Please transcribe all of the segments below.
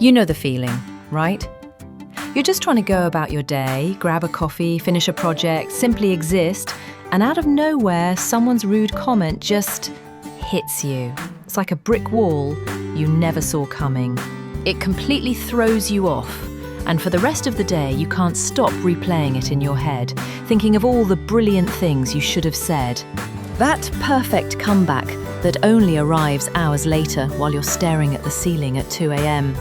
You know the feeling, right? You're just trying to go about your day, grab a coffee, finish a project, simply exist, and out of nowhere, someone's rude comment just hits you. It's like a brick wall you never saw coming. It completely throws you off, and for the rest of the day, you can't stop replaying it in your head, thinking of all the brilliant things you should have said. That perfect comeback that only arrives hours later while you're staring at the ceiling at 2 a.m.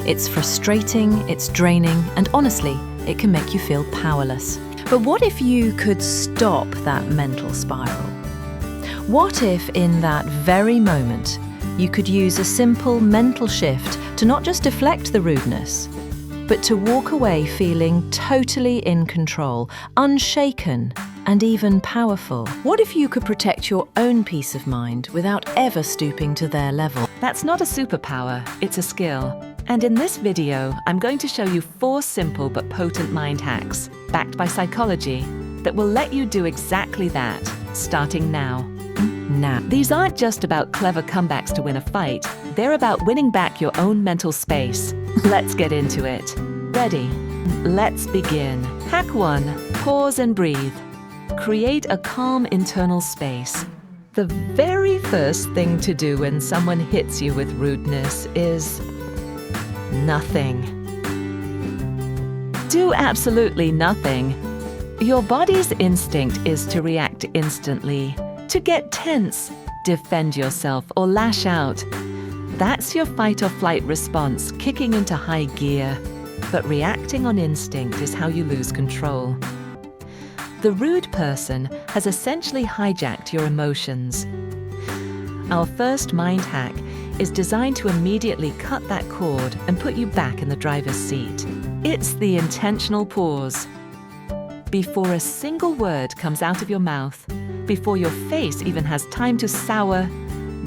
It's frustrating, it's draining, and honestly, it can make you feel powerless. But what if you could stop that mental spiral? What if in that very moment, you could use a simple mental shift to not just deflect the rudeness, but to walk away feeling totally in control, unshaken, and even powerful? What if you could protect your own peace of mind without ever stooping to their level? That's not a superpower, it's a skill. And in this video, I'm going to show you 4 simple but potent mind hacks, backed by psychology, that will let you do exactly that, starting now. Now, These aren't just about clever comebacks to win a fight, they're about winning back your own mental space. Let's get into it. Ready? Let's begin. Hack 1. Pause and breathe. Create a calm internal space. The very first thing to do when someone hits you with rudeness is nothing. Do absolutely nothing. Your body's instinct is to react instantly, to get tense, defend yourself, or lash out. That's your fight or flight response kicking into high gear. But reacting on instinct is how you lose control. The rude person has essentially hijacked your emotions. Our first mind hack is designed to immediately cut that cord and put you back in the driver's seat. It's the intentional pause. Before a single word comes out of your mouth, before your face even has time to sour,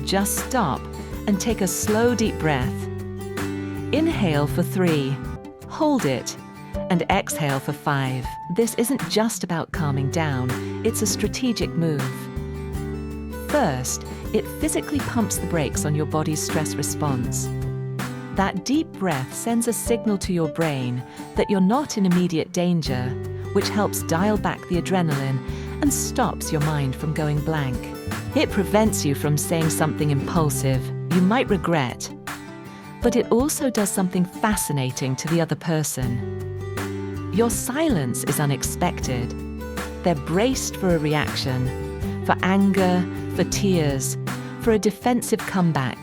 just stop and take a slow, deep breath. Inhale for 3, hold it, and exhale for 5. This isn't just about calming down, it's a strategic move. First, it physically pumps the brakes on your body's stress response. That deep breath sends a signal to your brain that you're not in immediate danger, which helps dial back the adrenaline and stops your mind from going blank. It prevents you from saying something impulsive you might regret, but it also does something fascinating to the other person. Your silence is unexpected. They're braced for a reaction, for anger, for tears, for a defensive comeback.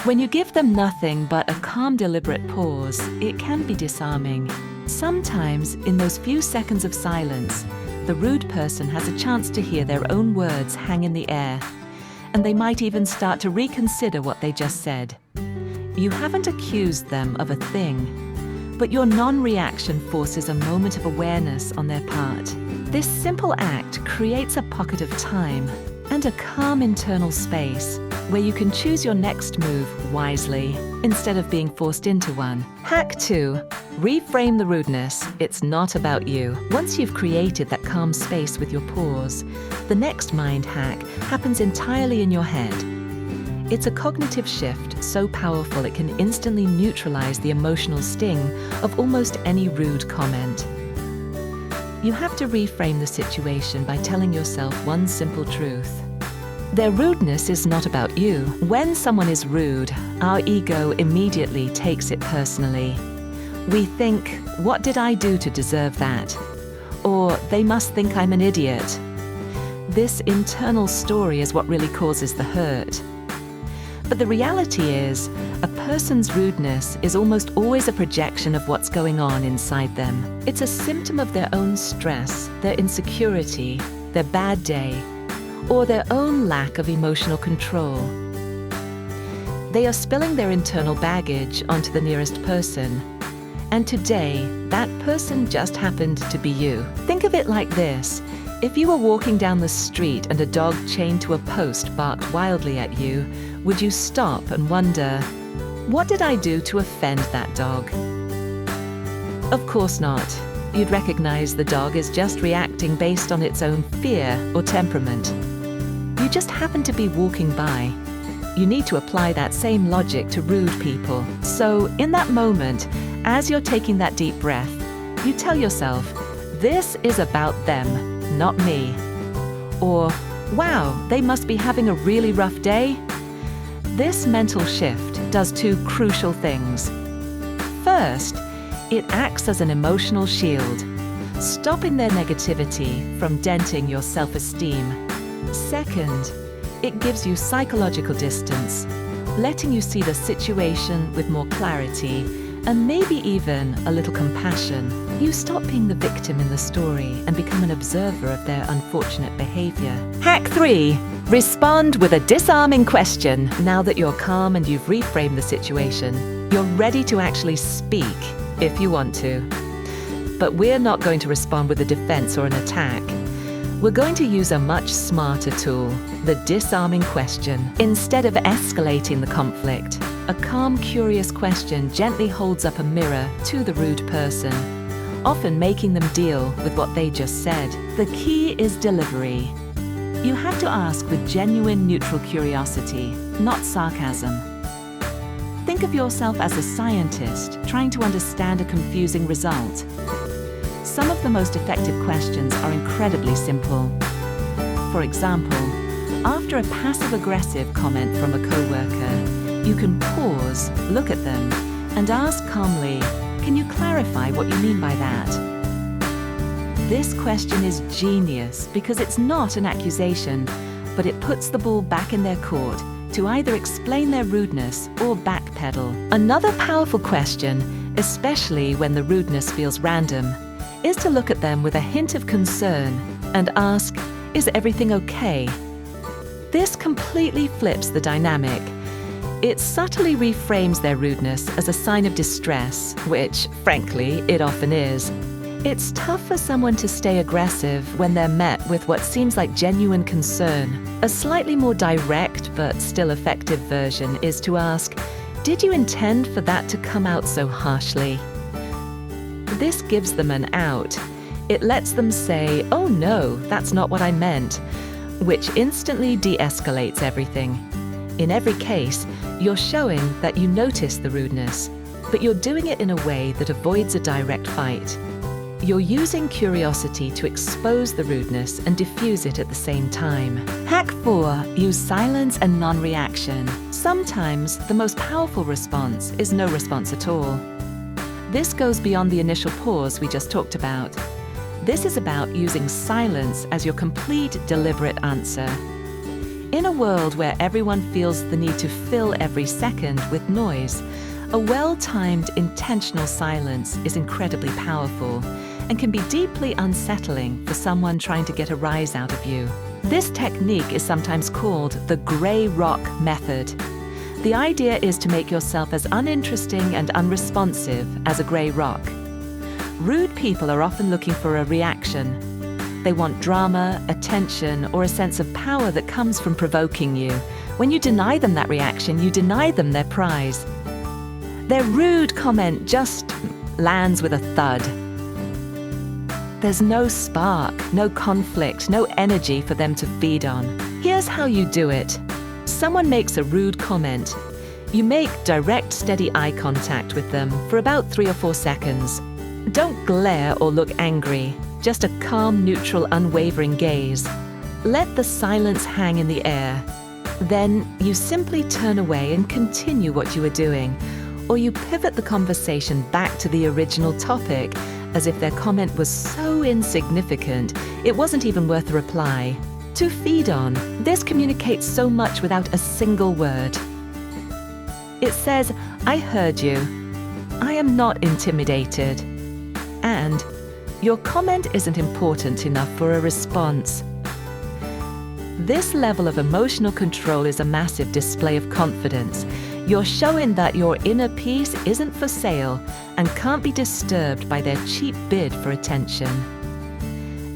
When you give them nothing but a calm, deliberate pause, it can be disarming. Sometimes, in those few seconds of silence, the rude person has a chance to hear their own words hang in the air, and they might even start to reconsider what they just said. You haven't accused them of a thing, but your non-reaction forces a moment of awareness on their part. This simple act creates a pocket of time and a calm internal space where you can choose your next move wisely instead of being forced into one. Hack 2. Reframe the rudeness. It's not about you. Once you've created that calm space with your pause, the next mind hack happens entirely in your head. It's a cognitive shift so powerful it can instantly neutralize the emotional sting of almost any rude comment. You have to reframe the situation by telling yourself one simple truth. Their rudeness is not about you. When someone is rude, our ego immediately takes it personally. We think, what did I do to deserve that? Or they must think I'm an idiot. This internal story is what really causes the hurt. But the reality is, a person's rudeness is almost always a projection of what's going on inside them. It's a symptom of their own stress, their insecurity, their bad day, or their own lack of emotional control. They are spilling their internal baggage onto the nearest person. And today, that person just happened to be you. Think of it like this. If you were walking down the street and a dog chained to a post barked wildly at you, would you stop and wonder, what did I do to offend that dog? Of course not. You'd recognize the dog is just reacting based on its own fear or temperament. You just happen to be walking by. you need to apply that same logic to rude people. So in that moment, as you're taking that deep breath, you tell yourself, this is about them, not me. Or, wow, they must be having a really rough day. This mental shift does two crucial things. First, it acts as an emotional shield, stopping their negativity from denting your self-esteem. Second, it gives you psychological distance, letting you see the situation with more clarity and maybe even a little compassion. You stop being the victim in the story and become an observer of their unfortunate behavior. Hack 3. Respond with a disarming question. Now that you're calm and you've reframed the situation, you're ready to actually speak if you want to. But we're not going to respond with a defense or an attack. We're going to use a much smarter tool, the disarming question. Instead of escalating the conflict, a calm, curious question gently holds up a mirror to the rude person, often making them deal with what they just said. The key is delivery. You have to ask with genuine neutral curiosity, not sarcasm. Think of yourself as a scientist trying to understand a confusing result. Some of the most effective questions are incredibly simple. For example, after a passive-aggressive comment from a coworker, you can pause, look at them, and ask calmly, "Can you clarify what you mean by that?" This question is genius because it's not an accusation, but it puts the ball back in their court to either explain their rudeness or backpedal. Another powerful question, especially when the rudeness feels random, is to look at them with a hint of concern and ask, "Is everything okay?" This completely flips the dynamic. It subtly reframes their rudeness as a sign of distress, which, frankly, it often is. It's tough for someone to stay aggressive when they're met with what seems like genuine concern. A slightly more direct but still effective version is to ask, "Did you intend for that to come out so harshly?" This gives them an out. It lets them say, "Oh no, that's not what I meant," which instantly de-escalates everything. In every case, you're showing that you notice the rudeness, but you're doing it in a way that avoids a direct fight. You're using curiosity to expose the rudeness and diffuse it at the same time. Hack 4. Use silence and non-reaction. Sometimes the most powerful response is no response at all. This goes beyond the initial pause we just talked about. This is about using silence as your complete, deliberate answer. In a world where everyone feels the need to fill every second with noise, a well-timed, intentional silence is incredibly powerful and can be deeply unsettling for someone trying to get a rise out of you. This technique is sometimes called the gray rock method. The idea is to make yourself as uninteresting and unresponsive as a gray rock. Rude people are often looking for a reaction. They want drama, attention, or a sense of power that comes from provoking you. When you deny them that reaction, you deny them their prize. Their rude comment just lands with a thud. There's no spark, no conflict, no energy for them to feed on. Here's how you do it. Someone makes a rude comment. You make direct, steady eye contact with them for about 3 or 4 seconds. Don't glare or look angry, just a calm, neutral, unwavering gaze. Let the silence hang in the air. Then you simply turn away and continue what you are doing, or you pivot the conversation back to the original topic, as if their comment was so insignificant it wasn't even worth a reply. To feed on, this communicates so much without a single word. It says, "I heard you. I am not intimidated." And your comment isn't important enough for a response. This level of emotional control is a massive display of confidence. You're showing that your inner peace isn't for sale and can't be disturbed by their cheap bid for attention.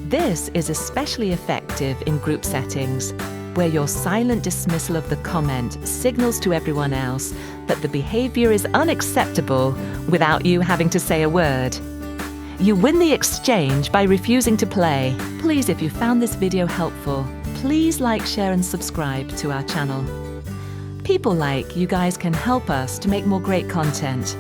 This is especially effective in group settings, where your silent dismissal of the comment signals to everyone else that the behavior is unacceptable without you having to say a word. You win the exchange by refusing to play. Please, if you found this video helpful, please like, share, and subscribe to our channel. People like you guys can help us to make more great content.